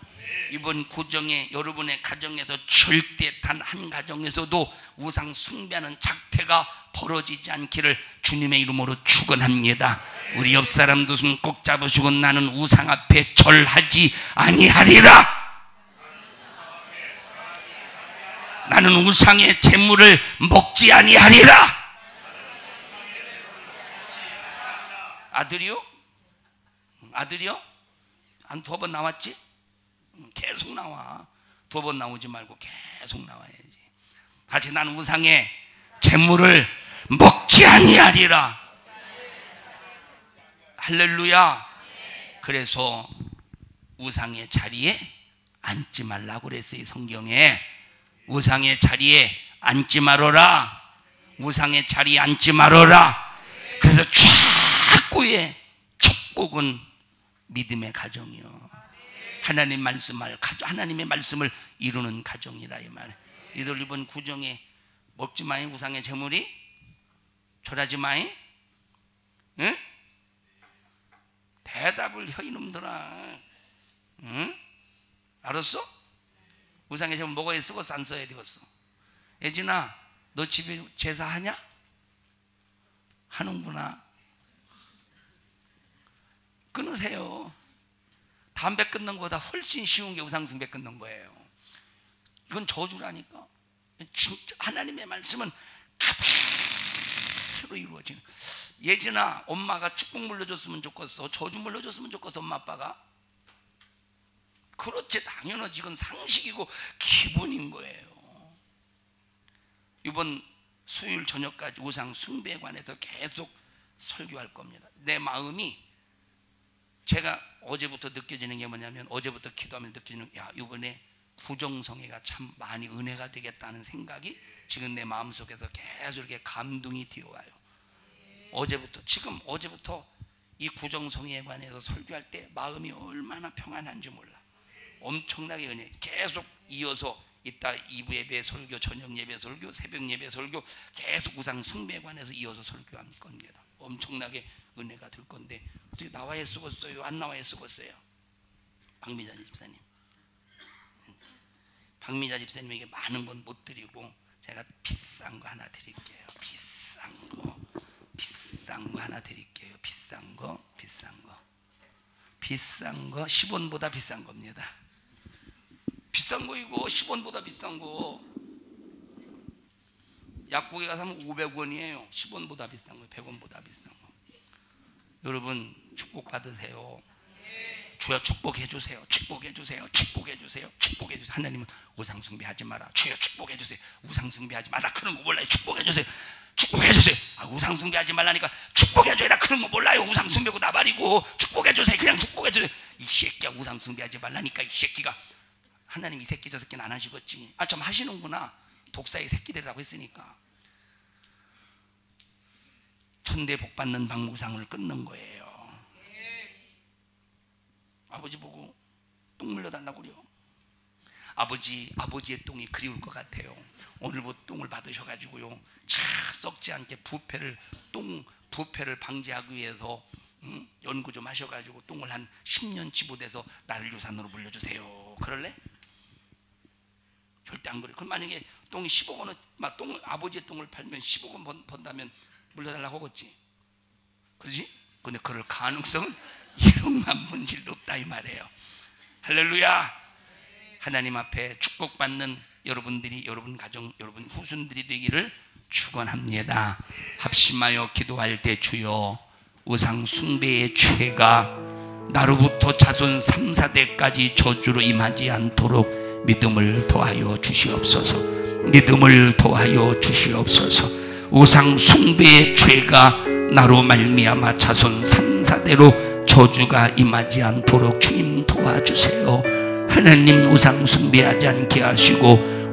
이번 구정에 여러분의 가정에서 절대 단 한 가정에서도 우상 숭배하는 작태가 벌어지지 않기를 주님의 이름으로 축원합니다. 우리 옆 사람도 손 꼭 잡으시고 나는 우상 앞에 절하지 아니하리라. 나는 우상의 재물을 먹지 아니하리라. 아들이요? 아들이요? 한 2번 나왔지? 계속 나와. 2번 나오지 말고 계속 나와야지. 같이 나는 우상의 재물을 먹지 아니하리라. 할렐루야. 그래서 우상의 자리에 앉지 말라고 그랬어요. 성경에. 우상의 자리에 앉지 말어라. 우상의 자리에 앉지 말어라. 그래서 최고의 축복은 믿음의 가정이요. 하나님 말씀을 하나님의 말씀을 이루는 가정이라 이 말. 이들 이번 구정에 먹지 마이 우상의 재물이 절하지 마이. 응? 대답을 혀 이놈들아. 응? 알았어? 우상의 재물 먹어야 쓰고서 안 써야 되겠어. 예진아, 너 집에 제사하냐? 하는구나. 끊으세요. 담배 끊는 것보다 훨씬 쉬운 게 우상숭배 끊는 거예요. 이건 저주라니까. 진짜 하나님의 말씀은 그대로 이루어지는. 예진아, 엄마가 축복 물려줬으면 좋겠어? 저주 물려줬으면 좋겠어? 엄마 아빠가? 그렇지, 당연하지. 이건 상식이고 기본인 거예요. 이번 수요일 저녁까지 우상 숭배에 관해서 계속 설교할 겁니다. 내 마음이 제가 어제부터 느껴지는 게 뭐냐면, 어제부터 기도하면서 느껴지는, 야, 이번에 구정성회가 참 많이 은혜가 되겠다는 생각이 지금 내 마음속에서 계속 이렇게 감동이 되어와요. 어제부터 이 구정성회에 관해서 설교할 때 마음이 얼마나 평안한지 몰라. 엄청나게 은혜 계속 이어서 이따 2부 예배 설교, 저녁 예배 설교, 새벽 예배 설교 계속 우상 숭배에 관해서 이어서 설교할 겁니다. 엄청나게 은혜가 될 건데 어떻게 나와야 쓰겠어요? 안 나와야 쓰겠어요? 박미자 집사님. 박미자 집사님에게 많은 건 못 드리고 제가 비싼 거 하나 드릴게요. 비싼 거 하나 드릴게요. 비싼 거 10원보다 비싼 겁니다. 비싼 거 이거 10원보다 비싼 거. 약국에 가서 사면 500원이에요. 10원보다 비싼 거, 100원보다 비싼 거. 여러분 축복 받으세요. 주여 축복해 주세요. 축복해 주세요. 축복해 주세요. 축복해 주세요. 하나님은 우상 숭배하지 마라. 주여 축복해 주세요. 우상 숭배하지 마라. 그런 거 몰라요. 축복해 주세요. 축복해 주세요. 아, 우상 숭배하지 말라니까 축복해 줘야. 나 그런 거 몰라요. 우상 숭배고 나발이고. 축복해 주세요. 그냥 축복해 주세요. 이 새끼야, 우상 숭배하지 말라니까. 이 새끼가. 하나님 이 새끼 저 새끼는 안 하시겠지. 아, 좀 하시는구나. 독사의 새끼들이라고 했으니까. 천대 복 받는 방무상을 끊는 거예요. 아버지 보고 똥 물려달라고 그래요. 아버지의 똥이 그리울 것 같아요. 오늘부터 똥을 받으셔가지고요, 썩지 않게 부패를 방지하기 위해서 연구 좀 하셔가지고 똥을 한 10년 치부돼서 나를 유산으로 물려주세요. 그럴래? 절대 안 그래. 그럼 만약에 똥이 10억 원, 아버지의 똥을 팔면 10억 원 번다면 물려달라고 하겠지. 그렇지? 근데 그럴 가능성은 1억만 분질도 없다 이 말이에요. 할렐루야. 하나님 앞에 축복받는 여러분들이, 여러분 가정, 여러분 후손들이 되기를 축원합니다. 합심하여 기도할 때 주여 우상 숭배의 죄가 나로부터 자손 3, 4대까지 저주로 임하지 않도록 믿음을 더하여 주시옵소서. 믿음을 더하여 주시옵소서. 우상 숭배의 죄가 나로 말미암아 자손 3, 4대로 저주가 임하지 않도록 주님 도와주세요. 하나님 우상 숭배하지 않게 하시고